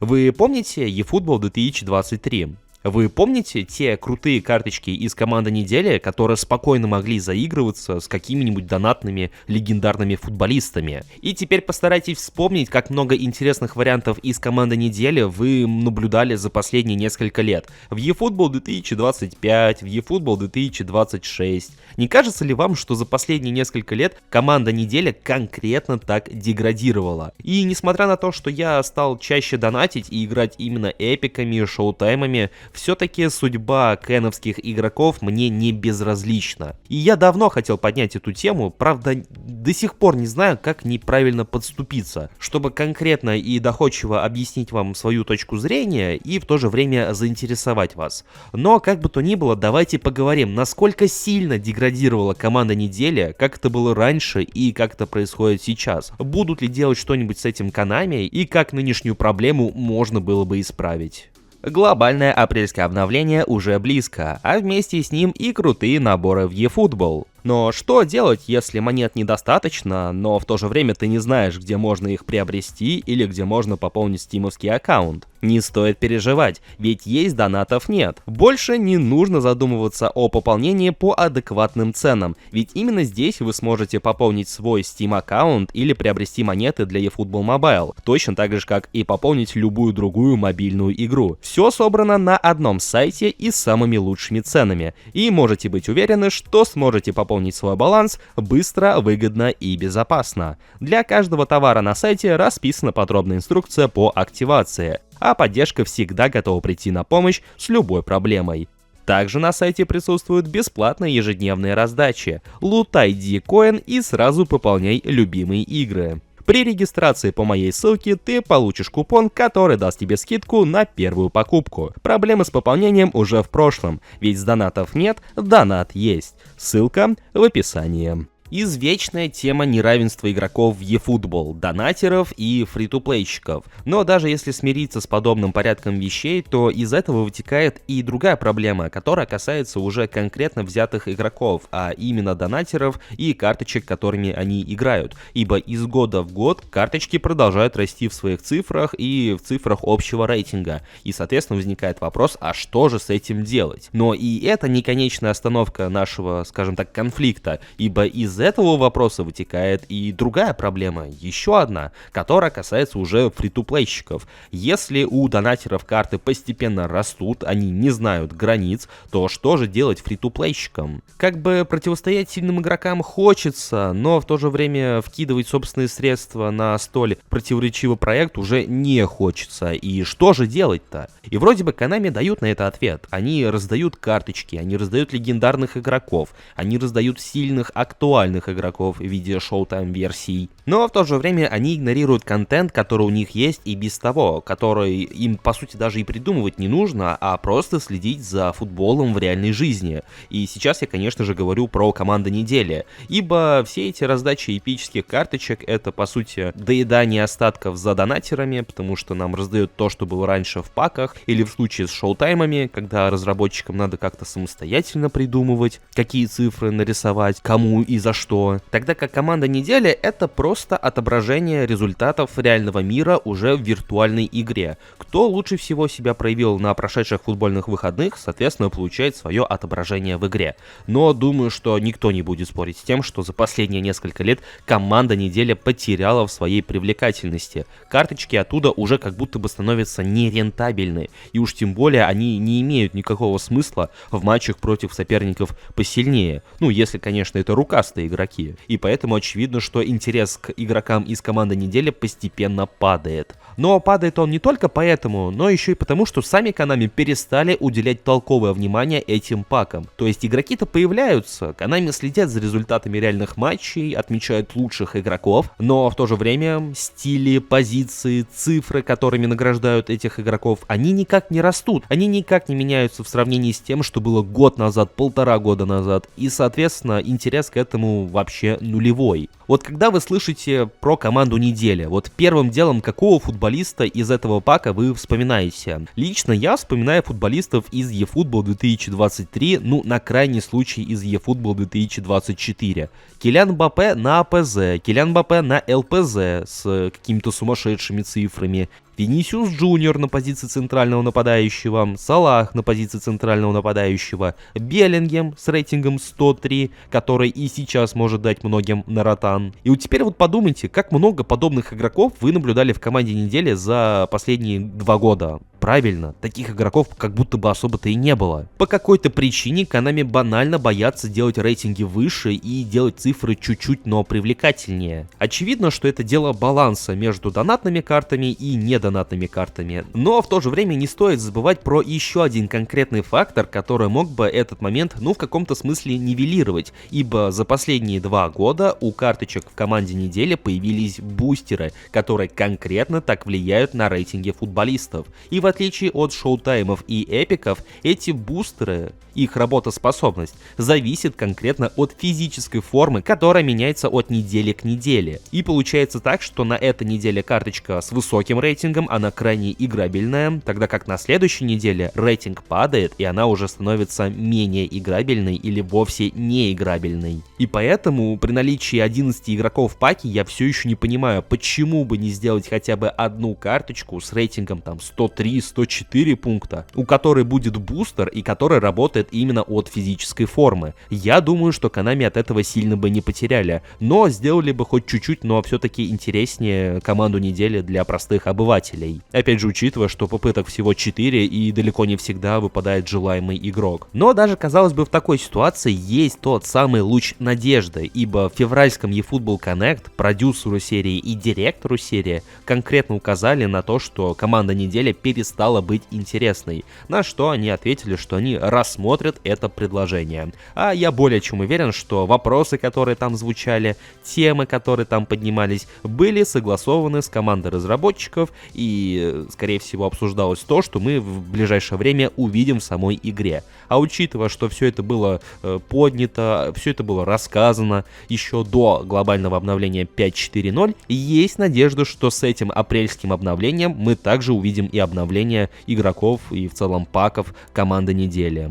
Вы помните eFootball 2023? Вы помните те крутые карточки из команды недели, которые спокойно могли заигрываться с какими-нибудь донатными легендарными футболистами? И теперь постарайтесь вспомнить, как много интересных вариантов из команды недели вы наблюдали за последние несколько лет. В eFootball 2025, в eFootball 2026. Не кажется ли вам, что за последние несколько лет команда недели конкретно так деградировала? И несмотря на то, что я стал чаще донатить и играть именно эпиками, шоу-таймами, все-таки судьба кэновских игроков мне не безразлична. И я давно хотел поднять эту тему, правда, до сих пор не знаю, как неправильно подступиться, чтобы конкретно и доходчиво объяснить вам свою точку зрения и в то же время заинтересовать вас. Но, как бы то ни было, давайте поговорим, насколько сильно деградировала команда недели, как это было раньше и как это происходит сейчас. Будут ли делать что-нибудь с этим Konami и как нынешнюю проблему можно было бы исправить. Глобальное апрельское обновление уже близко, а вместе с ним и крутые наборы в eFootball. Но что делать, если монет недостаточно, но в то же время ты не знаешь, где можно их приобрести или где можно пополнить стимовский аккаунт? Не стоит переживать, ведь есть донатов нет. Больше не нужно задумываться о пополнении по адекватным ценам, ведь именно здесь вы сможете пополнить свой Steam аккаунт или приобрести монеты для eFootball Mobile, точно так же, как и пополнить любую другую мобильную игру. Все собрано на одном сайте и с самыми лучшими ценами, и можете быть уверены, что сможете пополнить свой баланс быстро, выгодно и безопасно. Для каждого товара на сайте расписана подробная инструкция по активации, а поддержка всегда готова прийти на помощь с любой проблемой. Также на сайте присутствуют бесплатные ежедневные раздачи. Лутай D-Coin и сразу пополняй любимые игры. При регистрации по моей ссылке ты получишь купон, который даст тебе скидку на первую покупку. Проблемы с пополнением уже в прошлом, ведь с донатов нет, донат есть. Ссылка в описании. Извечная тема неравенства игроков в eFootball, донатеров и фри-то-плейщиков. Но даже если смириться с подобным порядком вещей, то из этого вытекает и другая проблема, которая касается уже конкретно взятых игроков, а именно донатеров и карточек, которыми они играют. Ибо из года в год карточки продолжают расти в своих цифрах и в цифрах общего рейтинга. И, соответственно, возникает вопрос, а что же с этим делать? Но и это не конечная остановка нашего, скажем так, конфликта, ибо из этого вопроса вытекает и другая проблема, еще одна, которая касается уже фри-то-плейщиков. Если у донатеров карты постепенно растут, они не знают границ, то что же делать фри-то-плейщикам? Как бы противостоять сильным игрокам хочется, но в то же время вкидывать собственные средства на столь противоречивый проект уже не хочется. И что же делать-то? И вроде бы Konami дают на это ответ. Они раздают карточки, они раздают легендарных игроков, они раздают сильных, актуальных игроков в виде шоу-тайм версий. Но в то же время они игнорируют контент, который у них есть и без того, который им по сути даже и придумывать не нужно, а просто следить за футболом в реальной жизни. И сейчас я, конечно же, говорю про команду недели, ибо все эти раздачи эпических карточек это по сути доедание остатков за донатерами, потому что нам раздают то, что было раньше в паках, или в случае с шоу-таймами, когда разработчикам надо как-то самостоятельно придумывать, какие цифры нарисовать, кому и за что. Тогда как команда недели это просто отображение результатов реального мира уже в виртуальной игре. Кто лучше всего себя проявил на прошедших футбольных выходных, соответственно, получает свое отображение в игре. Но думаю, что никто не будет спорить с тем, что за последние несколько лет команда недели потеряла в своей привлекательности. Карточки оттуда уже как будто бы становятся нерентабельны, и уж тем более они не имеют никакого смысла в матчах против соперников посильнее. Ну, если, конечно, это рукастые игроки. И поэтому очевидно, что интерес к игрокам из команды недели постепенно падает. Но падает он не только поэтому, но еще и потому, что сами Konami перестали уделять толковое внимание этим пакам. То есть игроки-то появляются, Konami следят за результатами реальных матчей, отмечают лучших игроков, но в то же время стили, позиции, цифры, которыми награждают этих игроков, они никак не растут, они никак не меняются в сравнении с тем, что было год назад, полтора года назад, и, соответственно, интерес к этому вообще нулевой. Вот когда вы слышите про команду недели, вот первым делом какого футболиста из этого пака вы вспоминаете? Лично я вспоминаю футболистов из eFootball 2023, ну на крайний случай из eFootball 2024. Килиан Мбаппе на АПЗ, Килиан Мбаппе на ЛПЗ с какими-то сумасшедшими цифрами. Винисиус Джуниор на позиции центрального нападающего, Салах на позиции центрального нападающего, Беллингем с рейтингом 103, который и сейчас может дать многим на ротан. И вот теперь вот подумайте, как много подобных игроков вы наблюдали в команде недели за последние 2 года. Правильно, таких игроков как будто бы особо-то и не было. По какой-то причине Konami банально боятся делать рейтинги выше и делать цифры чуть-чуть, но привлекательнее. Очевидно, что это дело баланса между донатными картами и недонатными картами. Но в то же время не стоит забывать про еще один конкретный фактор, который мог бы этот момент, в каком-то смысле нивелировать. Ибо за последние 2 года у карточек в команде недели появились бустеры, которые конкретно так влияют на рейтинги футболистов. И в отличие от шоутаймов и эпиков, эти бустеры, их работоспособность, зависит конкретно от физической формы, которая меняется от недели к неделе. И получается так, что на этой неделе карточка с высоким рейтингом, она крайне играбельная, тогда как на следующей неделе рейтинг падает, и она уже становится менее играбельной или вовсе не играбельной. И поэтому при наличии 11 игроков в паке я все еще не понимаю, почему бы не сделать хотя бы одну карточку с рейтингом там 103-104 пункта, у которой будет бустер и которая работает именно от физической формы. Я думаю, что Konami от этого сильно бы не потеряли, но сделали бы хоть чуть-чуть, но все-таки интереснее команду недели для простых обывателей. Опять же, учитывая, что попыток всего 4 и далеко не всегда выпадает желаемый игрок. Но даже, казалось бы, в такой ситуации есть тот самый луч надежды, ибо в февральском eFootball Connect продюсеру серии и директору серии конкретно указали на то, что команда недели перестала быть интересной, на что они ответили, что они рассмотрят это предложение. А я более чем уверен, что вопросы, которые там звучали, темы, которые там поднимались, были согласованы с командой разработчиков, и, скорее всего, обсуждалось то, что мы в ближайшее время увидим в самой игре. А учитывая, что все это было поднято, все это было рассказано еще до глобального обновления 5.4.0, есть надежда, что с этим апрельским обновлением мы также увидим и обновление игроков, и в целом паков команды недели.